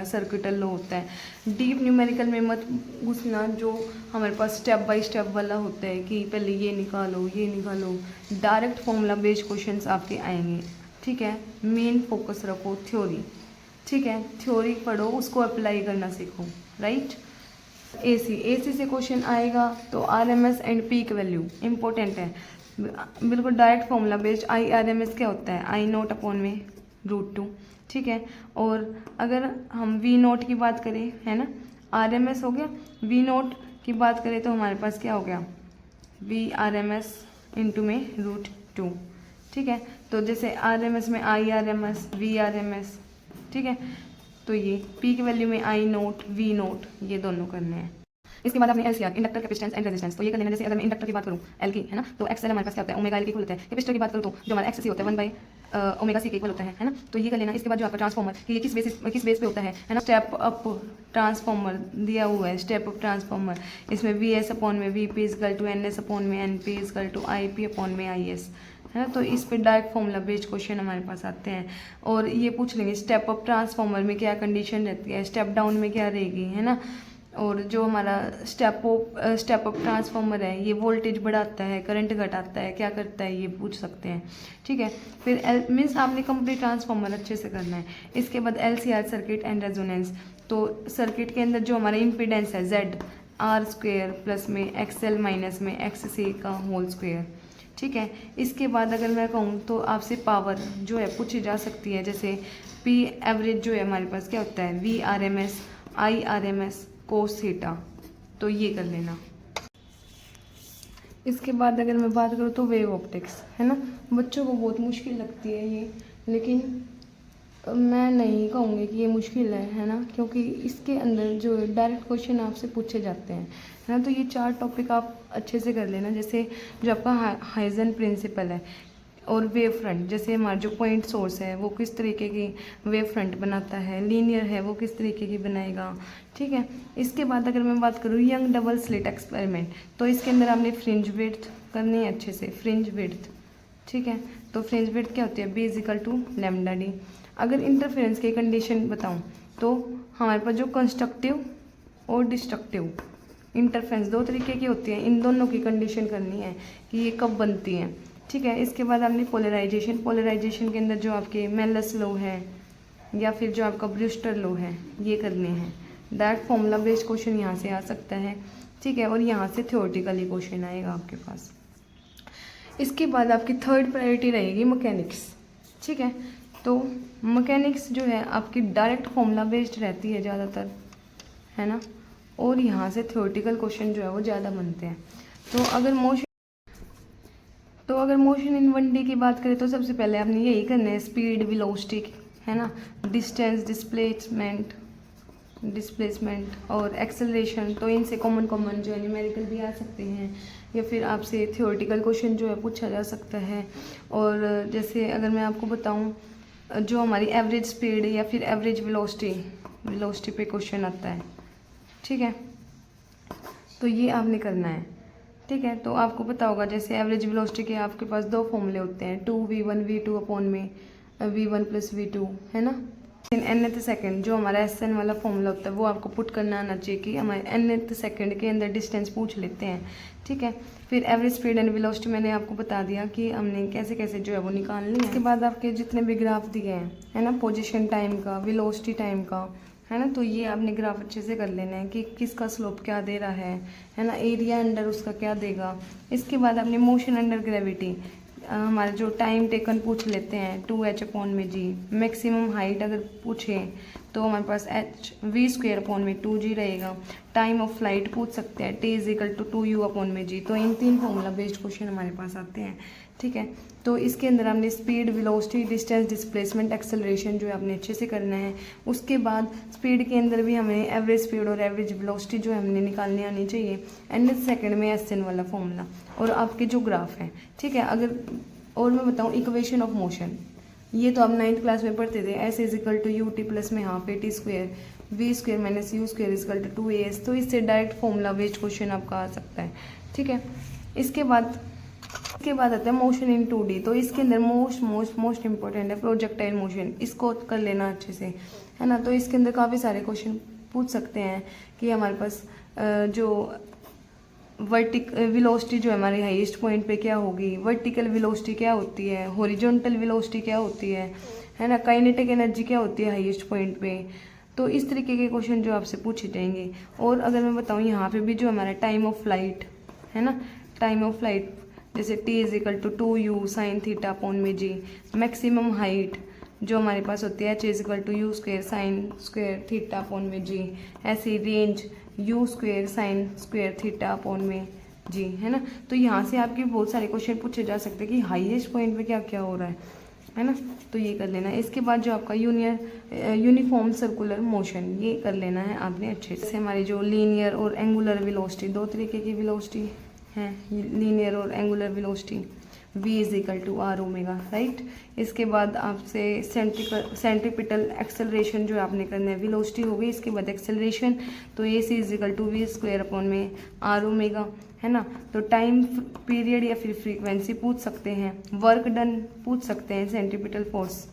सर्किटल लॉ होता है। डीप न्यूमेरिकल में मत घुसना, जो हमारे पास स्टेप बाय स्टेप वाला होता है कि पहले ये निकालो ये निकालो, डायरेक्ट फॉर्मूला बेस्ड क्वेश्चंस आपके आएंगे। ठीक है, मेन फोकस रखो थ्योरी। ठीक है, थ्योरी पढ़ो, उसको अप्लाई करना सीखो, राइट। AC से क्वेश्चन आएगा तो RMS and peak value important है, बिल्कुल डायरेक्ट फॉर्मूला बेस्ड। IRMS क्या होता है, I0 अपॉन में √2। ठीक है, और अगर हम V0 की बात करें, है ना, RMS हो गया, V0 की बात करें तो हमारे पास क्या हो गया, VRMS इंटू में √2। ठीक है। तो जैसे RMS में IRMS, VRMS, ठीक है। तो ये P की वैल्यू में I नोट, V नोट, ये दोनों करने हैं। इसके बाद आपने LCR, inductor capacitance and resistance, तो ये कर लेना। जैसे अगर मैं इंडक्टर की बात करूँ L की, है ना, तो XL हमारे पास क्या होता है, ओमेगा L के इक्वल होता है। कैपेसिटर की बात करूँ तो जो हमारा XC होता है 1 बाई ओमेगा C के इक्वल होता है ना, तो ये कर लेना। इसके बाद जो आपका ट्रांसफॉर्मर कि ये किस बेस पे होता है ना, स्टेप अप ट्रांसफॉर्मर दिया हुआ है, स्टेप अप ट्रांसफॉर्मर। इसमें VS अपॉन में VP equal to NS upon में NP equal to IP upon में IS, है ना। तो इस पे डायरेक्ट फॉर्मूला बेस्ड क्वेश्चन हमारे पास आते हैं। और ये पूछ लेंगे स्टेप अप ट्रांसफॉर्मर में क्या कंडीशन रहती है, स्टेप डाउन में क्या रहेगी, है ना। और जो हमारा स्टेप अप ट्रांसफॉर्मर है ये वोल्टेज बढ़ाता है, करंट घटाता है, क्या करता है ये पूछ सकते हैं, ठीक है। फिर मीन्स आपने कंप्लीट ट्रांसफॉर्मर अच्छे से करना है। इसके बाद LCR, सर्किट एंड रेजोनेंस। तो सर्किट के अंदर जो हमारा इम्पीडेंस है Z R² प्लस में XL माइनस में XC का होल स्क्वेयर, ठीक है। इसके बाद अगर मैं कहूँ तो आपसे पावर जो है पूछी जा सकती है। जैसे P एवरेज जो है हमारे पास क्या होता है, VRMS IRMS कोस थीटा, तो ये कर लेना। इसके बाद अगर मैं बात करूँ तो वेव ऑप्टिक्स, है ना। बच्चों को बहुत मुश्किल लगती है ये, लेकिन मैं नहीं कहूँगी कि ये मुश्किल है ना, क्योंकि इसके अंदर जो डायरेक्ट क्वेश्चन आपसे पूछे जाते हैं, है ना। तो ये 4 टॉपिक आप अच्छे से कर लेना। जैसे जो आपका हाइजन प्रिंसिपल है, और वेव फ्रंट, जैसे हमारा जो पॉइंट सोर्स है वो किस तरीके की वेव फ्रंट बनाता है, लीनियर है वो किस तरीके की बनाएगा, ठीक है। इसके बाद अगर मैं बात करूँ यंग डबल स्लिट एक्सपेरिमेंट, तो इसके अंदर आपने फ्रिंज विड्थ करनी है अच्छे से, फ्रिंज विड्थ, ठीक है। तो फ्रिंज विड्थ क्या होती है, B equal to lambda D. अगर इंटरफेरेंस की कंडीशन बताऊँ तो हमारे पास जो कंस्ट्रक्टिव और डिस्ट्रक्टिव इंटरफेरेंस 2 तरीके की होती है, इन दोनों की कंडीशन करनी है कि ये कब बनती हैं, ठीक है। इसके बाद आपने पोलराइजेशन के अंदर जो आपके मेलस लॉ है या फिर जो आपका ब्रूस्टर लॉ है ये करने हैं। दैट फॉर्मूला बेस्ड क्वेश्चन यहाँ से आ सकता है, ठीक है। और यहाँ से थ्योरेटिकली क्वेश्चन आएगा आपके पास। इसके बाद आपकी थर्ड प्रायोरिटी रहेगी मैकेनिक्स, ठीक है। तो मैकेनिक्स जो है आपकी डायरेक्ट फॉर्मूला बेस्ड रहती है ज़्यादातर, है ना। और यहाँ से थ्योरेटिकल क्वेश्चन जो है वो ज़्यादा बनते हैं। तो अगर मोशन इन 1D की बात करें तो सबसे पहले आपने यही करना है, स्पीड, वेलोसिटी, है ना, डिस्टेंस, डिस्प्लेसमेंट और एक्सेलरेशन। तो इनसे कॉमन जो है न्यूमेरिकल भी आ सकते हैं, या फिर आपसे थ्योरेटिकल क्वेश्चन जो है पूछा जा सकता है। और जैसे अगर मैं आपको बताऊं जो हमारी एवरेज स्पीड या फिर एवरेज वेलोसिटी पे क्वेश्चन आता है, ठीक है। तो ये आपने करना है, ठीक है। तो आपको पता होगा जैसे एवरेज वेलोसिटी के आपके पास 2 फॉर्मूले होते हैं, 2v1 v2 अपॉन में v1 प्लस v2, है ना। nth सेकंड जो हमारा SN वाला फॉर्मूला होता है वो आपको पुट करना आना चाहिए कि हमारे nth सेकंड के अंदर डिस्टेंस पूछ लेते हैं, ठीक है। फिर एवरेज स्पीड एंड वेलोसिटी मैंने आपको बता दिया कि हमने कैसे कैसे जो है वो निकालनी है। इसके बाद आपके जितने भी ग्राफ दिए हैं, है ना, पोजिशन टाइम का, वेलोसिटी टाइम का, है ना, तो ये आपने ग्राफ अच्छे से कर लेना है कि किसका स्लोप क्या दे रहा है ना, एरिया अंडर उसका क्या देगा। इसके बाद आपने मोशन अंडर ग्रेविटी, हमारा जो टाइम टेकन पूछ लेते हैं 2h अपॉन में g। मैक्सिमम हाइट अगर पूछें तो हमारे पास v² अपॉन में 2g रहेगा। टाइम ऑफ फ्लाइट पूछ सकते हैं, t is equal to 2u upon में g। तो इन 3 फॉर्मूला बेस्ड क्वेश्चन हमारे पास आते हैं, ठीक है। तो इसके अंदर हमने speed, velocity, distance, displacement, acceleration जो है आपने अच्छे से करना है। उसके बाद स्पीड के अंदर भी हमें एवरेज स्पीड और एवरेज वेलोसिटी जो है हमने निकालनी आनी चाहिए, nth सेकंड में SN वाला फॉर्मूला, और आपके जो ग्राफ है, ठीक है। अगर और मैं बताऊँ इक्वेशन ऑफ मोशन, ये तो आप 9th क्लास में पढ़ते थे, S is equal to ut plus में half AT square v² minus u² is equal to 2as। तो इससे डायरेक्ट फॉर्मूला बेस्ड क्वेश्चन आपका आ सकता है, ठीक है। इसके बाद आता है मोशन इन 2D। तो इसके अंदर मोस्ट इंपॉर्टेंट है प्रोजेक्टाइल मोशन, इसको कर लेना अच्छे से, है ना। तो इसके अंदर काफ़ी सारे क्वेश्चन पूछ सकते हैं कि हमारे पास जो वेलोसिटी जो है हमारी हाईएस्ट पॉइंट पे क्या होगी, वर्टिकल वेलोसिटी क्या होती है, हॉरिजॉन्टल वेलोसिटी क्या होती है ना, काइनेटिक एनर्जी क्या होती है हाईएस्ट पॉइंट पे। तो इस तरीके के क्वेश्चन जो आपसे पूछे जाएंगे। और अगर मैं बताऊँ यहाँ पे भी जो हमारा टाइम ऑफ फ्लाइट है ना, टाइम ऑफ फ्लाइट जैसे t is equal to 2u sine theta upon में g। मैक्सिमम हाइट जो हमारे पास होती है h is equal to u² sine square theta upon में g। ऐसी range u² sine square theta upon में जी, है ना। तो यहाँ से आपके बहुत सारे क्वेश्चन पूछे जा सकते हैं कि हाईएस्ट पॉइंट पे क्या क्या हो रहा है ना। तो ये कर लेना है। इसके बाद जो आपका यूनिफॉर्म सर्कुलर मोशन, ये कर लेना है आपने अच्छे से। हमारी जो लीनियर और एंगुलर वेलोसिटी, दो तरीके की वेलोसिटी है, लीनियर और angular velocity, v is equal to R omega, right. इसके बाद आपसे सेंट्रीपिटल एक्सेलरेशन जो आपने करना है, वेलोसिटी हो गई। इसके बाद एक्सेलरेशन, तो a c is equal to v square upon में आर ओमेगा, है ना। तो टाइम पीरियड या फिर फ्रीक्वेंसी पूछ सकते हैं, वर्क डन पूछ सकते हैं सेंट्रीपिटल फोर्स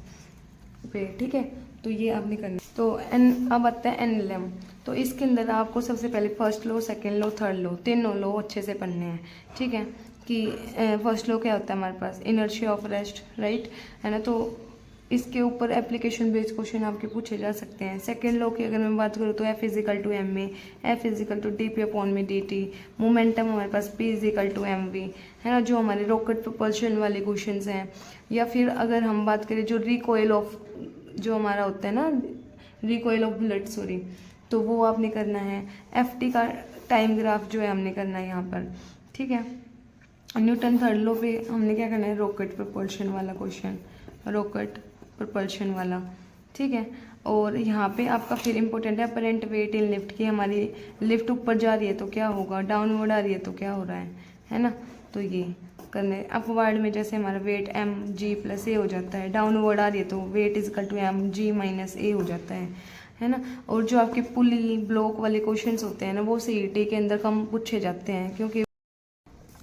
पे, ठीक है। तो ये आपने करना। तो एन अब आता है NLM। तो इसके अंदर आपको सबसे पहले फर्स्ट लो, सेकेंड लो, थर्ड लो, तीनों लो अच्छे से पढ़ने हैं, ठीक है। कि फर्स्ट लो क्या होता है हमारे पास, इनर्शिया ऑफ रेस्ट, राइट, है ना। तो इसके ऊपर एप्लीकेशन बेस्ड क्वेश्चन आपके पूछे जा सकते हैं। सेकेंड लॉ की अगर मैं बात करूँ तो F इजिकल टू एम में, F is equal to D P upon में डी टी, मोमेंटम हमारे पास P is equal to M V, है ना, जो हमारे रॉकेट प्रोपल्शन वाले क्वेश्चन हैं। या फिर अगर हम बात करें जो रिकॉइल ऑफ, जो हमारा होता है ना, रिकॉइल ऑफ बुलेट, सॉरी, तो वो आपने करना है। FT का टाइम ग्राफ जो है हमने करना है यहाँ पर, ठीक है। न्यूटन थर्ड लॉ पे हमने क्या करना है, रॉकेट प्रोपल्शन वाला क्वेश्चन, रॉकेट प्रोपल्शन वाला, ठीक है। और यहाँ पे आपका फिर इम्पोर्टेंट है अपरेंट वेट इन लिफ्ट, की हमारी लिफ्ट ऊपर जा रही है तो क्या होगा, डाउनवर्ड आ रही है तो क्या हो रहा है ना। तो ये करने, अपवर्ड में जैसे हमारा वेट mg प्लस ए हो जाता है, डाउनवर्ड आ रही है तो weight is equal to mg minus a हो जाता है ना। और जो आपके पुली ब्लॉक वाले क्वेश्चंस होते हैं ना, वो CET के अंदर कम पूछे जाते हैं, क्योंकि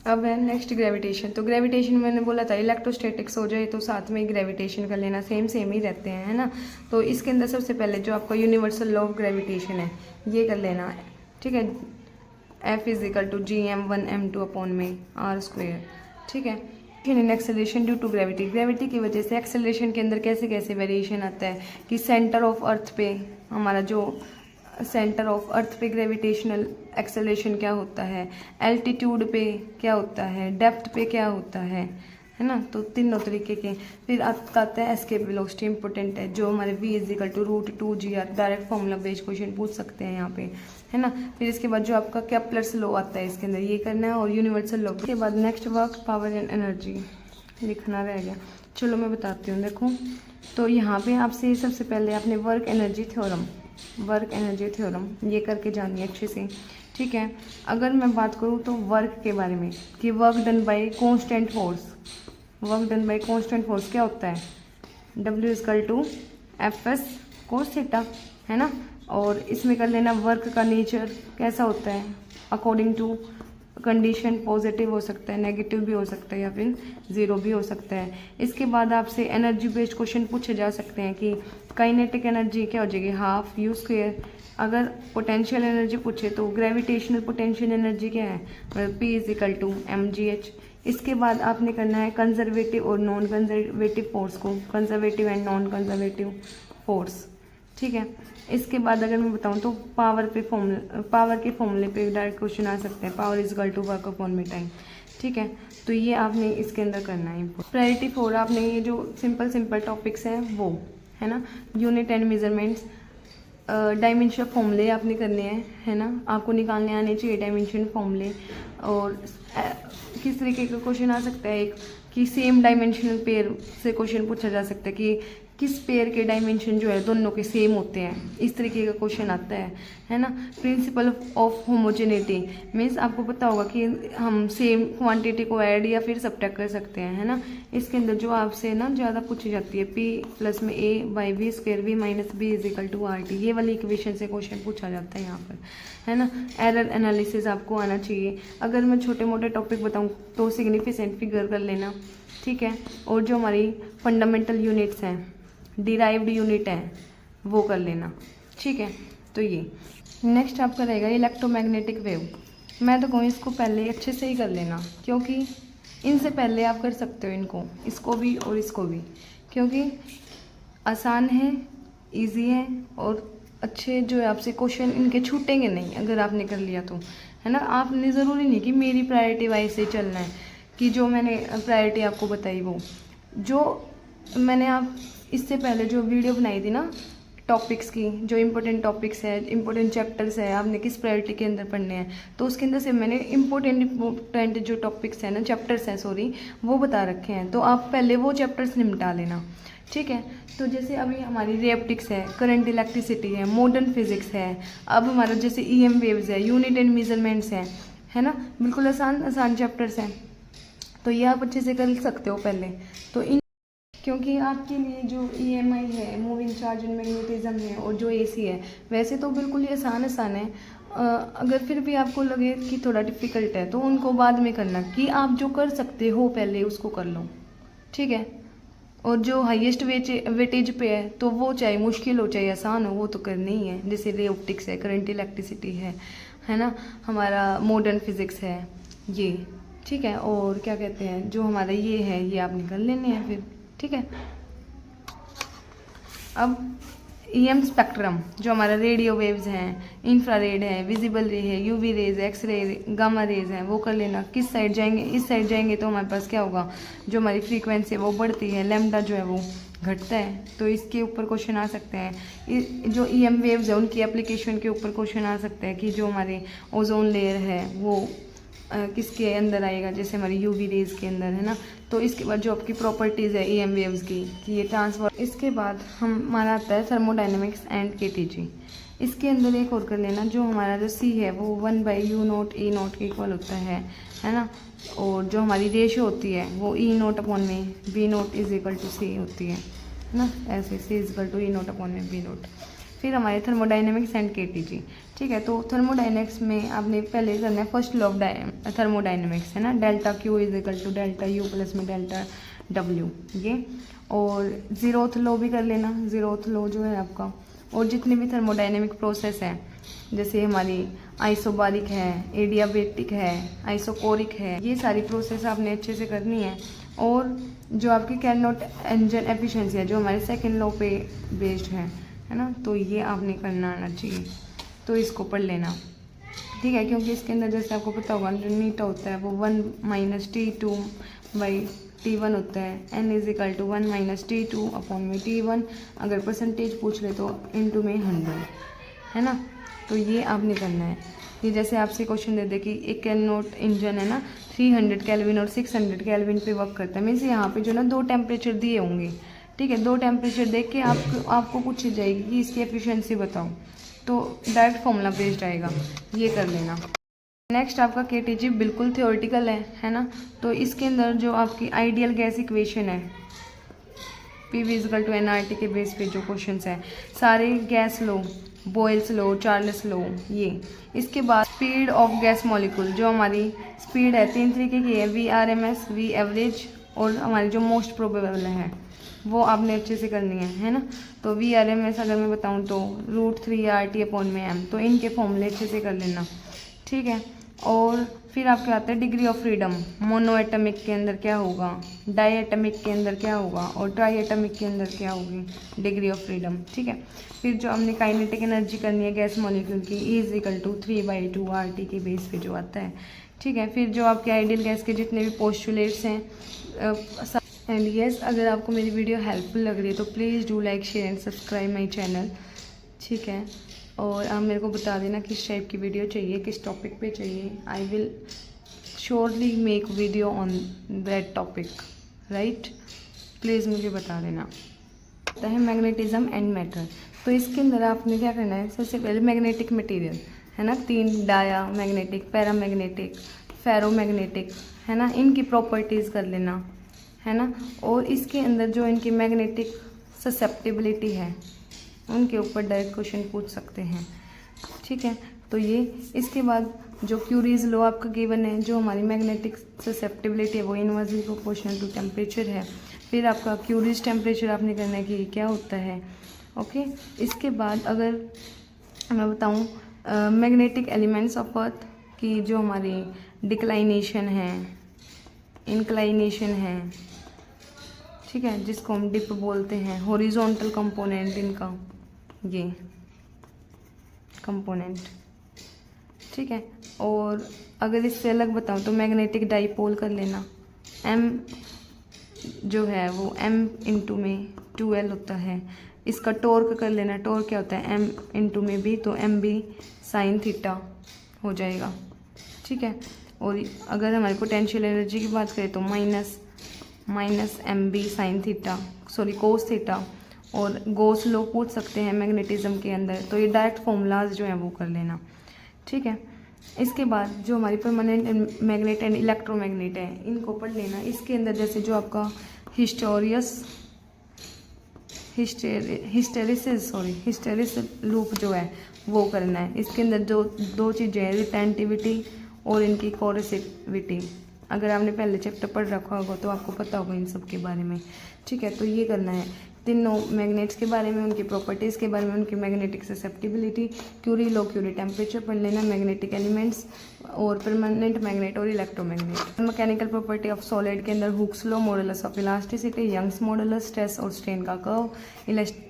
अब है नेक्स्ट ग्रेविटेशन। तो ग्रेविटेशन मैंने बोला था इलेक्ट्रोस्टैटिक्स हो जाए तो साथ में ही ग्रेविटेशन कर लेना, सेम ही रहते हैं, है ना। तो इसके अंदर सबसे पहले जो आपका यूनिवर्सल लॉ ऑफ ग्रेविटेशन है ये कर लेना है, ठीक है। F is equal to gm1m2 upon में r स्क्वायर, ठीक है। इन acceleration due to gravity, gravity की वजह से एक्सेलरेशन के अंदर कैसे कैसे वेरिएशन आता है कि सेंटर ऑफ अर्थ पे हमारा जो सेंटर ऑफ अर्थ पे ग्रेविटेशनल एक्सेलरेशन क्या होता है, एल्टीट्यूड पे क्या होता है, डेप्थ पे क्या होता है ना। तो तीनों तरीके के। फिर आपका आता है एस्केप वेलोसिटी, इंपॉर्टेंट है, जो हमारे v is equal to √2gr, direct formula based question पूछ सकते हैं यहाँ पे, है ना। फिर इसके बाद जो आपका केप्लर्स लॉ आता है इसके अंदर ये करना है, और यूनिवर्सल लॉ। इसके बाद next work power and energy लिखना रह गया, चलो मैं बताती हूँ। देखो तो यहाँ पे आपसे सबसे पहले आपने वर्क एनर्जी थ्योरम ये करके जानी है अच्छे से, ठीक है। अगर मैं बात करूँ तो वर्क के बारे में कि work done by constant force क्या होता है, W is equal to FS cos theta, है ना। और इसमें कर लेना वर्क का नेचर कैसा होता है, अकॉर्डिंग टू कंडीशन पॉजिटिव हो सकता है, नेगेटिव भी हो सकता है, या फिर जीरो भी हो सकता है। इसके बाद आपसे एनर्जी बेस्ड क्वेश्चन पूछे जा सकते हैं कि काइनेटिक एनर्जी क्या हो जाएगी, हाफ U स्क्वायर। अगर पोटेंशियल एनर्जी पूछे तो ग्रेविटेशनल पोटेंशियल एनर्जी क्या है, P is equal to mgh। इसके बाद आपने करना है कंजर्वेटिव और नॉन कंजर्वेटिव फोर्स को, conservative and non conservative force, ठीक है। इसके बाद अगर मैं बताऊं तो पावर के फॉर्मूले पे डायरेक्ट क्वेश्चन आ सकते हैं, power is equal to work upon में टाइम, ठीक है। तो ये आपने इसके अंदर करना है। प्रायोरिटी 4 आपने ये जो सिंपल टॉपिक्स हैं वो, है ना, यूनिट एंड मेजरमेंट्स, डायमेंशन फॉर्मूले आपने करने हैं, है ना, आपको निकालने आने चाहिए डायमेंशन फॉर्मूले। और किस तरीके का क्वेश्चन आ सकता है, एक कि सेम डायमेंशनल पेयर से क्वेश्चन पूछा जा सकता है कि किस पेयर के डायमेंशन जो है दोनों के सेम होते हैं, इस तरीके का क्वेश्चन आता है ना। प्रिंसिपल ऑफ होमोजेनिटी मीन्स आपको पता होगा कि हम सेम क्वांटिटी को ऐड या फिर सब्ट्रैक्ट कर सकते हैं, है ना। इसके अंदर जो आपसे ना ज़्यादा पूछी जाती है P प्लस में A by V square V minus B is equal to RT, ये वाली इक्वेशन से क्वेश्चन पूछा जाता है यहाँ पर, है ना। एरर एनालिसिस आपको आना चाहिए। अगर मैं छोटे मोटे टॉपिक बताऊँ तो सिग्निफिकेंट फिगर कर लेना, ठीक है। और जो हमारी फंडामेंटल यूनिट्स हैं, डिराइव्ड यूनिट है, वो कर लेना, ठीक है। तो ये नेक्स्ट आपका रहेगा इलेक्ट्रोमैग्नेटिक वेव। मैं तो कहूँ इसको पहले अच्छे से ही कर लेना, क्योंकि इनसे पहले आप कर सकते हो इनको, इसको भी और इसको भी, क्योंकि आसान है, इजी है, और अच्छे जो है आपसे क्वेश्चन इनके छूटेंगे नहीं अगर आपने कर लिया तो, है ना। आपने ज़रूरी नहीं कि मेरी प्रायोरिटी वाइज से चलना है, कि जो मैंने प्रायोरिटी आपको बताई वो, जो मैंने आप इससे पहले जो वीडियो बनाई थी ना टॉपिक्स की, जो इम्पोर्टेंट टॉपिक्स है, इम्पोर्टेंट चैप्टर्स है, आपने किस प्रायोरिटी के अंदर पढ़ने हैं, तो उसके अंदर से मैंने इम्पोर्टेंट जो टॉपिक्स हैं ना, चैप्टर्स हैं सॉरी, वो बता रखे हैं। तो आप पहले वो चैप्टर्स निपटा लेना, ठीक है। तो जैसे अभी हमारी रिएप्टिक्स है, करंट इलेक्ट्रिसिटी है, मॉडर्न फिजिक्स है, अब हमारा जैसे EM वेव्स है, यूनिट एंड मेजरमेंट्स है ना, बिल्कुल आसान आसान चैप्टर्स हैं। तो ये आप अच्छे से कर सकते हो पहले। तो इन क्योंकि आपके लिए जो EMI है, मूविंग चार्ज एंड मैग्नेटिज्म है, और जो AC है, वैसे तो बिल्कुल ही आसान है। अगर फिर भी आपको लगे कि थोड़ा डिफ़िकल्ट है तो उनको बाद में करना, कि आप जो कर सकते हो पहले उसको कर लो, ठीक है। और जो हाईएस्ट वेटेज पे है तो वो चाहे मुश्किल हो चाहे आसान हो, वो तो करनी ही है। जैसे रे ऑप्टिक्स है, करंट इलेक्ट्रिसिटी है ना, हमारा मॉडर्न फिजिक्स है ये, ठीक है। और क्या कहते हैं, जो हमारा ये है, ये आप निकल लेने हैं फिर, ठीक है। अब EM स्पेक्ट्रम, जो हमारा रेडियो वेव्स हैं, इंफ्रारेड है, विजिबल रे है, UV rays, X ray, gamma rays हैं, वो कर लेना। किस साइड जाएंगे, इस साइड जाएंगे तो हमारे पास क्या होगा, जो हमारी फ्रीक्वेंसी है वो बढ़ती है, लैम्डा जो है वो घटता है। तो इसके ऊपर क्वेश्चन आ सकते हैं। जो EM वेव्स है उनकी एप्लीकेशन के ऊपर क्वेश्चन आ सकते हैं, कि जो हमारे ओजोन लेयर है वो किसके अंदर आएगा, जैसे हमारी UV रेज के अंदर, है ना। तो इसके बाद जो आपकी प्रॉपर्टीज़ है EM वेव्स की, कि ये ट्रांसफर। इसके बाद हमारा आता है थर्मोडाइनमिक्स एंड KTG। इसके अंदर एक और कर लेना, जो हमारा जो C है वो 1/U0 E0 के इक्वल होता है ना। और जो हमारी रेशियो होती है वो E0/में V0 = C होती है ना, ऐसे C = E0/V0। फिर हमारे थर्मोडाइनमिक्स एंड KTG, ठीक है। तो थर्मोडाइनमिक्स में आपने पहले करना है फर्स्ट लॉ ऑफ थर्मोडाइनमिक्स, है ना, ΔQ = ΔU प्लस में ΔW ये। और ज़ीरोथ लॉ भी कर लेना, ज़ीरोथ लॉ जो है आपका। और जितने भी थर्मोडाइनमिक प्रोसेस हैं, जैसे हमारी आइसोबारिक है, एडियाबेटिक है, आइसोकोरिक है, ये सारी प्रोसेस आपने अच्छे से करनी है। और जो आपकी कैरनोट एंजन एफिशिएंसी है, जो हमारे सेकेंड लॉ पे बेस्ड है ना, तो ये आपने करना आना चाहिए। तो इसको पढ़ लेना, ठीक है। क्योंकि इसके अंदर जैसे आपको पता होगा जो नीटा होता है वो 1 - T2/T1 होता है, N = 1 - T2/T1। अगर परसेंटेज पूछ ले तो इनटू में 100, है ना। तो ये आपने करना है। ये जैसे आपसे क्वेश्चन दे दे कि एक कैरनोट इंजन है ना, 300 केल्विन और 600 केल्विन पे वर्क करता है। मीन्स यहाँ पे जो ना 2 टेम्परेचर दिए होंगे, ठीक है। 2 टेम्परेचर देख के आपको पूछी जाएगी कि इसकी एफिशिएंसी बताओ, तो डायरेक्ट फॉर्मूला बेस्ड आएगा, ये कर लेना। नेक्स्ट आपका KTG बिल्कुल थियोरेटिकल है ना। तो इसके अंदर जो आपकी आइडियल गैस इक्वेशन है, PV = nRT के बेस पे जो क्वेश्चंस हैं सारे, गैस लो, बॉयल्स लो, चार्ल्स लो, ये। इसके बाद स्पीड ऑफ गैस मॉलिक्यूल, जो हमारी स्पीड है 3 तरीके की है, VRMS, V एवरेज, और हमारी जो मोस्ट प्रोबेबल है वो आपने अच्छे से करनी है ना। तो VRMS अगर मैं बताऊँ तो √3RT/m, तो इनके फॉर्मूले अच्छे से कर लेना, ठीक है। और फिर आपके आते हैं degree of freedom, mono atomic के अंदर क्या होगा, डाई एटमिक के अंदर क्या होगा, और ट्राई एटमिक के अंदर क्या होगी डिग्री ऑफ फ्रीडम, ठीक है। फिर जो हमने काइनेटिक एनर्जी करनी है गैस मॉलिक्यूल की, E = 3/2RT के बेस पे जो आता है, ठीक है। फिर जो आपके आइडियल गैस के जितने भी पोस्टुलेट्स हैं, एंड यस, अगर आपको मेरी वीडियो हेल्पफुल लग रही है तो please do like, share and subscribe my channel, ठीक है। और आप मेरे को बता देना किस टाइप की वीडियो चाहिए, किस टॉपिक पे चाहिए। I will surely make video on that topic, right. Please मुझे बता देना। आता है मैग्नेटिज्म एंड मैटर। तो इसके अंदर आपने क्या करना है, सबसे पहले मैग्नेटिक मटेरियल है ना, 3 डाया मैग्नेटिक, पैरामैग्नेटिक, फेरोमैग्नेटिक, है ना, इनकी प्रॉपर्टीज़ कर लेना, है ना। और इसके अंदर जो इनकी मैग्नेटिक ससेप्टिबिलिटी है उनके ऊपर डायरेक्ट क्वेश्चन पूछ सकते हैं, ठीक है। तो ये इसके बाद जो क्यूरीज लॉ आपका गिवन है, जो हमारी मैग्नेटिक ससेप्टिबिलिटी है वो इनवर्सली प्रोपोर्शनल टू टेम्परेचर है। फिर आपका क्यूरीज टेम्परेचर आपने करना है कि क्या होता है, ओके। इसके बाद अगर मैं बताऊँ मैग्नेटिक एलिमेंट्स ऑफ अर्थ की, जो हमारी डिक्लाइनेशन है, इंक्लाइनेशन है, ठीक है, जिसको हम डिप बोलते हैं, हॉरिजॉन्टल कंपोनेंट इनका, ये कंपोनेंट, ठीक है। और अगर इससे अलग बताऊँ तो मैग्नेटिक डाइपोल कर लेना, M जो है वो M × में 2L होता है, इसका टॉर्क कर लेना, टॉर्क क्या होता है m इंटू में बी, तो एम बी साइन थीटा हो जाएगा, ठीक है। और अगर हमारी पोटेंशियल एनर्जी की बात करें तो minus M B sine theta, sorry cos theta. और गॉस लॉ पूछ सकते हैं मैग्नेटिज्म के अंदर, तो ये डायरेक्ट फॉर्मूलाज जो है वो कर लेना, ठीक है। इसके बाद जो हमारी परमानेंट मैग्नेट एंड इलेक्ट्रोमैग्नेट है इनको पढ़ लेना। इसके अंदर जैसे जो आपका हिस्टेरिसिस लूप जो है वो करना है। इसके अंदर जो दो चीज़ें हैं, रिटेंटिविटी और इनकी कोरेसिविटी। अगर आपने पहले चैप्टर पढ़ रखा होगा तो आपको पता होगा इन सब के बारे में, ठीक है। तो ये करना है तीनों मैग्नेट्स के बारे में, उनकी प्रॉपर्टीज़ के बारे में, उनकी magnetic susceptibility, Curie law, Curie temperature पढ़ लेना, मैग्नेटिक एलिमेंट्स और परमानेंट मैग्नेट और electromagnet. Mechanical property of solid के अंदर Hooke's law, modulus of elasticity, Young's modulus, stress और स्ट्रेन का कर्व,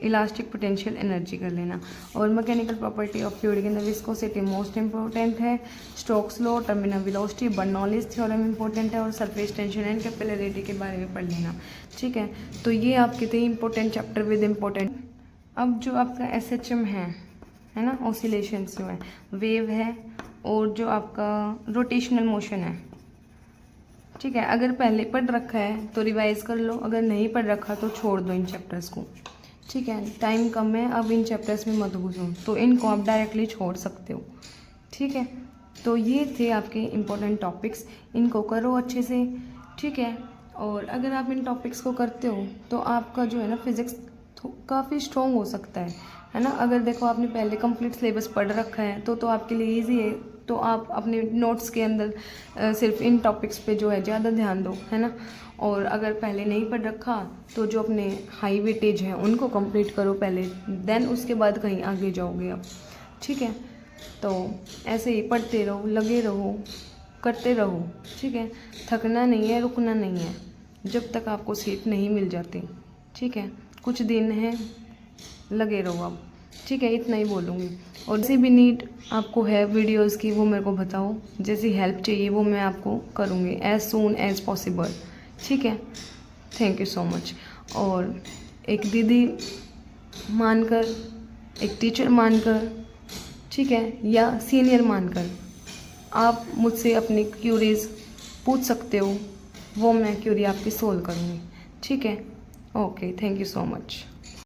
इलास्टिक पोटेंशियल एनर्जी कर लेना। और मैकेनिकल प्रॉपर्टी ऑफ फ्लूइड के अंदर विस्कोसिटी मोस्ट इंपॉर्टेंट है, Stokes law, terminal velocity, Bernoulli's theorem important है और सरफेस टेंशन एंड कैपिलरिटी के बारे में पढ़ लेना, ठीक है। तो ये आपके थे इंपॉर्टेंट चैप्टर विद इम्पोर्टेंट। अब जो आपका SHM है ना, ऑसिलेशंस जो है, वेव है और जो आपका रोटेशनल मोशन है, ठीक है। अगर पहले पढ़ रखा है तो रिवाइज कर लो, अगर नहीं पढ़ रखा तो छोड़ दो इन चैप्टर्स को, ठीक है। टाइम कम है, अब इन चैप्टर्स में मत घुसो, तो इनको आप डायरेक्टली छोड़ सकते हो, ठीक है। तो ये थे आपके इम्पोर्टेंट टॉपिक्स, इनको करो अच्छे से, ठीक है। और अगर आप इन टॉपिक्स को करते हो तो आपका जो है ना फिज़िक्स काफ़ी स्ट्रॉन्ग हो सकता है ना। अगर देखो आपने पहले कंप्लीट सिलेबस पढ़ रखा है तो आपके लिए इजी है, तो आप अपने नोट्स के अंदर सिर्फ इन टॉपिक्स पे जो है ज़्यादा ध्यान दो, है ना। और अगर पहले नहीं पढ़ रखा तो जो अपने हाई वेटेज हैं उनको कंप्लीट करो पहले, देन उसके बाद कहीं आगे जाओगे आप, ठीक है। तो ऐसे ही पढ़ते रहो, लगे रहो, करते रहो, ठीक है। थकना नहीं है, रुकना नहीं है जब तक आपको सीट नहीं मिल जाती, ठीक है। कुछ दिन है, लगे रहो आप, ठीक है। इतना ही बोलूँगी। और जैसे भी नीड आपको है वीडियोस की वो मेरे को बताओ, जैसी हेल्प चाहिए वो मैं आपको करूँगी एज सून एज पॉसिबल, ठीक है। Thank you so much. और एक दीदी मानकर, एक टीचर मानकर, ठीक है, या सीनियर मानकर आप मुझसे अपनी क्यूरीज पूछ सकते हो, वो मैं क्यूरी आपकी सोल्व करूँगी, ठीक है। Okay, thank you so much.